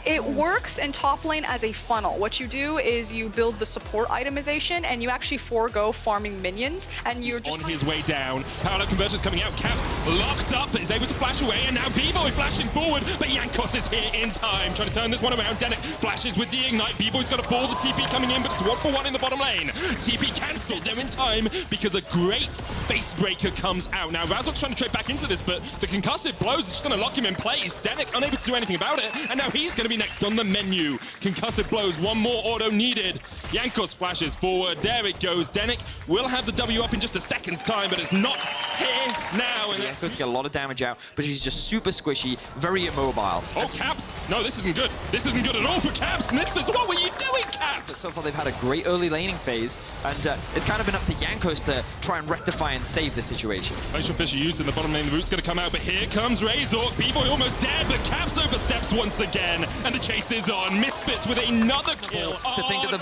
It works in top lane as a funnel. What you do is you build the support itemization and you actually forego farming minions, and you're just on his way down. Parallel conversions coming out. Caps locked up, but is able to flash away, and now BVOY flashing forward, but Jankos is here in time, trying to turn this one around. Denick flashes with the ignite. BVOY's got a ball, the TP coming in, but it's 1-for-1 in the bottom lane. TP cancelled, they're in time because a great base breaker comes out. Now Razork's trying to trade back into this, but the concussive blows are just going to lock him in place. Denick unable to do anything about it, and now he's going to be next on the menu. Concussive blows, one more auto needed. Jankos flashes forward, there it goes. Denick will have the W up in just a second's time, but it's not here now. And Jankos to get a lot of damage out, but he's just super squishy, very immobile. Oh, Caps! No, this isn't good. This isn't good at all for Caps. Misfits, what were you doing, Caps? So far they've had a great early laning phase, and it's kind of been up to Jankos to try and rectify and save the situation. Glacial Fissure used in the bottom lane. The root's going to come out, but here comes Razork. BVOY almost dead, but Caps oversteps once again, and the chase is on. Misfits with another kill. To think that the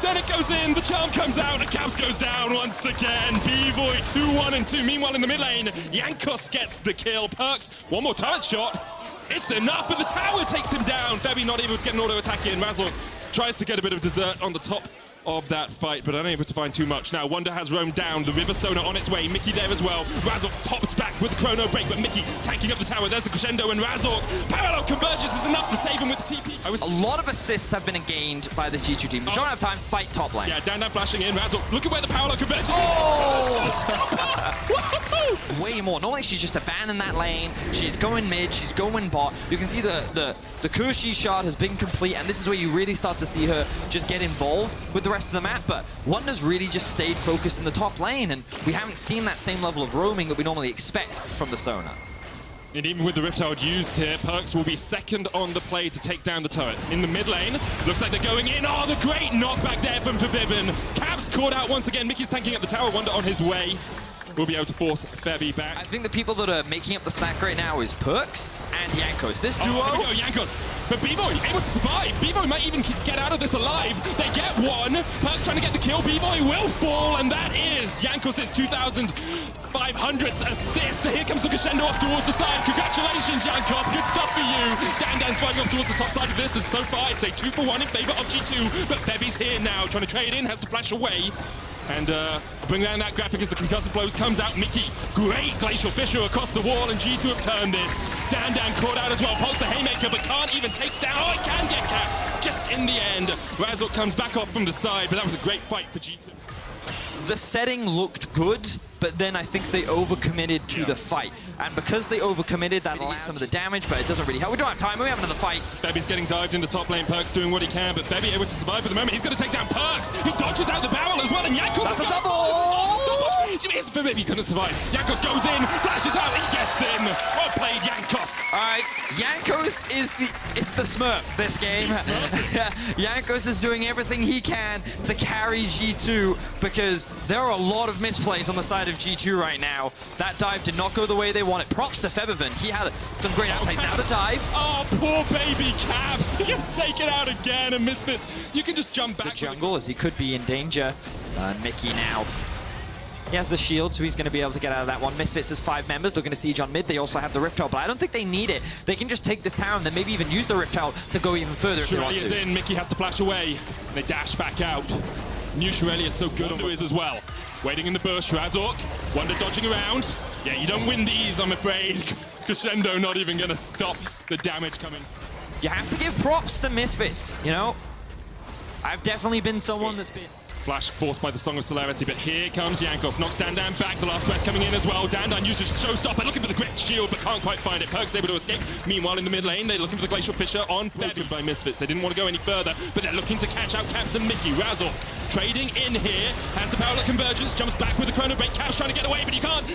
Then it goes in, the charm comes out, and Caps goes down once again. BVOY 2-1 and 2. Meanwhile, in the mid lane, Jankos gets the kill. Perks, one more turret shot. It's enough, but the tower takes him down. Febby not able to get an auto attack in. Razork tries to get a bit of dessert on the top of that fight, but unable to find too much. Now, Wonder has roamed down. The River Sona on its way. Mickey there as well. Razork pops back with the chrono break, but Mickey tanking up the tower. There's the crescendo, and Razork parallel convergence is enough to save him with the TP. A lot of assists have been gained by the G2 team. We don't have time, fight top lane. Yeah, down flashing in. Razork, look at where the parallel convergence is. Way more. Normally she's just abandoned that lane. She's going mid, she's going bot. You can see the Kurshi shard has been complete, and this is where you really start to see her just get involved with the rest of the map. But Wonder's really just stayed focused in the top lane, and we haven't seen that same level of roaming that we normally expect from the Sona. And even with the Rift Herald used here, Perks will be second on the play to take down the turret. In the mid lane, looks like they're going in. Oh, the great knockback there from Forbidden. Caps caught out once again. Mickey's tanking up the tower. Wonder on his way. We'll be able to force Febby back. I think the people that are making up the stack right now is Perks and Jankos. This duo... Oh, there we go, Jankos. But BVOY able to survive. BVOY might even get out of this alive. They get one. Perks trying to get the kill. BVOY will fall, and that is Jankos' 2,500th assist. Here comes the crescendo off towards the side. Congratulations, Jankos. Good stuff for you. Dan's fighting off towards the top side of this, and so far it's a 2-for-1 in favor of G2. But Febby's here now, trying to trade in, has to flash away. And bring down that graphic as the concussive blows comes out. Mickey, great Glacial Fissure across the wall, and G2 have turned this. Dan caught out as well. Pulse the Haymaker, but can't even take down. Oh, it can get Caps just in the end. Razork comes back off from the side, but that was a great fight for G2. The setting looked good, but then I think they overcommitted to the fight. And because they overcommitted, that allowed some of the damage, but it doesn't really help. We don't have time, we have another fight. Febby's getting dived in the top lane. Perks doing what he can, but Febby able to survive for the moment. He's going to take down Perks. He dodges out the barrel as well, and Jankos... That's a double! It's for Febby, couldn't survive. Jankos goes in, flashes out, he gets him. Well played, Jankos. All right, Jankos is the Smurf this game. Jankos is doing everything he can to carry G2, because there are a lot of misplays on the side of G2 right now. That dive did not go the way they wanted. Props to Febiven. He had some great outplays. Now the dive. Oh, poor baby Caps. He gets taken out again, and Misfits. You can just jump back. The jungle, as he could be in danger. Mickey now. He has the shield, so he's going to be able to get out of that one. Misfits has 5 members looking to siege on mid. They also have the Rift Herald, but I don't think they need it. They can just take this tower and then maybe even use the Rift Herald to go even further if they want to. Is in. Mickey has to flash away. And they dash back out. New Shirelli is so good on is as well. Waiting in the bush, Razork. Wonder dodging around. Yeah, you don't win these, I'm afraid. Crescendo not even going to stop the damage coming. You have to give props to Misfits, you know? I've definitely been someone that's been... Flash forced by the Song of Celerity, but here comes Jankos. Knocks Dan back, the last breath coming in as well. Dan uses Showstopper, looking for the Grit Shield, but can't quite find it. Perks able to escape. Meanwhile, in the mid lane, they're looking for the Glacial Fissure on broken by Misfits. They didn't want to go any further, but they're looking to catch out Caps and Mickey. Razork trading in here, has the parallel convergence, jumps back with the chrono break. Caps trying to get away, but he can't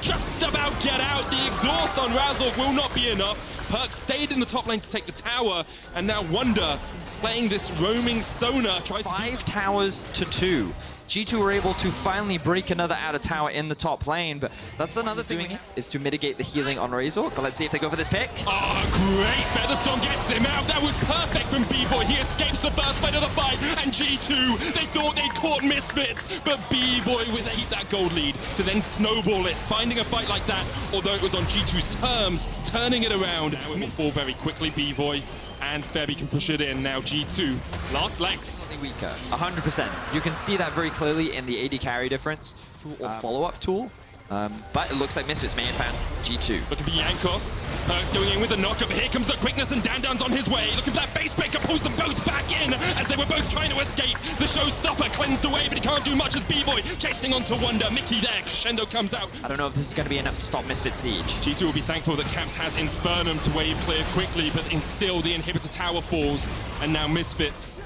just about get out. The exhaust on Razork will not be enough. Perks stayed in the top lane to take the tower, and now Wonder playing this roaming Sona. Tries 5 towers to 2. G2 were able to finally break another outer tower in the top lane, but that's another thing is to mitigate the healing on Razork. But let's see if they go for this pick. Oh, great! Featherstone gets him out. That was perfect from BVOY. He escapes the first fight of the fight, and G2, they thought they'd caught Misfits, but BVOY would keep that gold lead to then snowball it, finding a fight like that, although it was on G2's terms, turning it around. Now it will fall very quickly, BVOY. and Febby can push it in. Now G2, last legs. Weaker, 100%. You can see that very clearly in the AD carry difference or follow-up tool. But it looks like Misfits main fan G2. Looking for Jankos. Perks going in with the knock-up. Here comes the quickness, and Dandan's on his way. Looking for that base breaker, pulls them both back in as they were both trying to escape. The showstopper cleansed away, but he can't do much as BVOY chasing onto Wonder. Mickey there, Crescendo comes out. I don't know if this is going to be enough to stop Misfits siege. G2 will be thankful that Caps has Infernum to wave clear quickly, but still the inhibitor tower falls. And now Misfits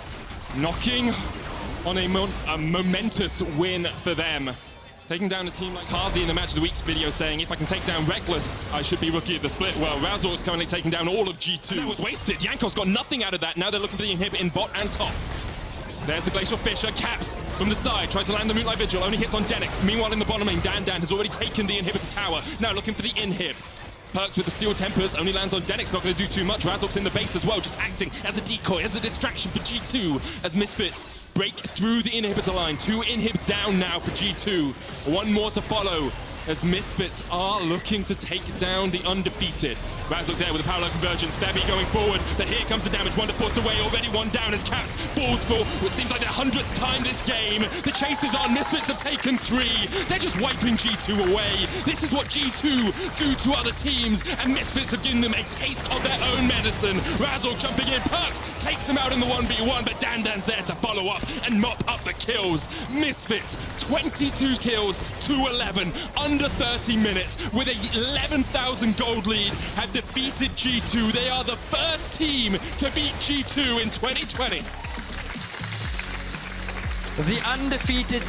knocking on a momentous win for them. Taking down a team like Kazi in the Match of the Week's video saying, if I can take down Reckless, I should be Rookie of the Split. Well, Razor's currently taking down all of G2. That was wasted. Jankos got nothing out of that. Now they're looking for the inhib in bot and top. There's the Glacial Fisher. Caps from the side. Tries to land the Moonlight Vigil. Only hits on Denick. Meanwhile, in the bottom lane, Dan has already taken the inhibitor tower. Now looking for the inhib. Perks with the Steel Tempest, only lands on Denick's, not going to do too much. Razor's in the base as well, just acting as a decoy, as a distraction for G2, as Misfits break through the inhibitor line. 2 inhibs down now for G2. 1 more to follow, as Misfits are looking to take down the undefeated. Razor there with the parallel convergence. Febby going forward, but here comes the damage. Wonder forced away, already 1 down as Caps falls for what seems like their 100th time this game. The chase is on. Misfits have taken 3. They're just wiping G2 away. This is what G2 do to other teams, and Misfits have given them a taste of their own medicine. Razor jumping in. Perks takes them out in the 1v1, but Dandan's there to follow up and mop up the kills. Misfits, 22 kills to 11, under 30 minutes, with a 11,000 gold lead, have defeated G2. They are the first team to beat G2 in 2020. The undefeated